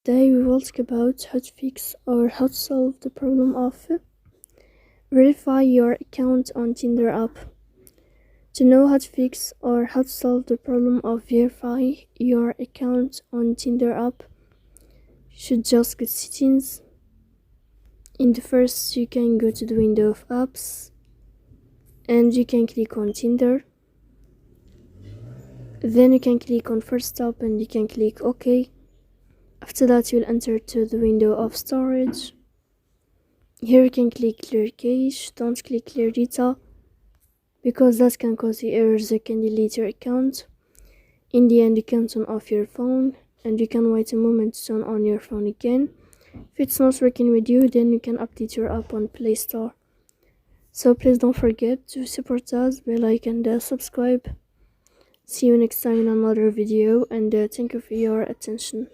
Today we will talk about how to fix or how to solve the problem of verify your account on Tinder app. To know how to fix or how to solve the problem of verify your account on Tinder app, you should just go to settings. In the first, you can go to the window of apps and you can click on Tinder. Then you can click on first stop and you can click OK. After that, you'll enter to the window of storage. Here you can click clear cache. Don't click clear data because that can cause you errors that can delete your account. In the end, you can turn off your phone and you can wait a moment to turn on your phone again. If it's not working with you, then you can update your app on Play Store. So please don't forget to support us by like and subscribe. See you next time in another video, and thank you for your attention.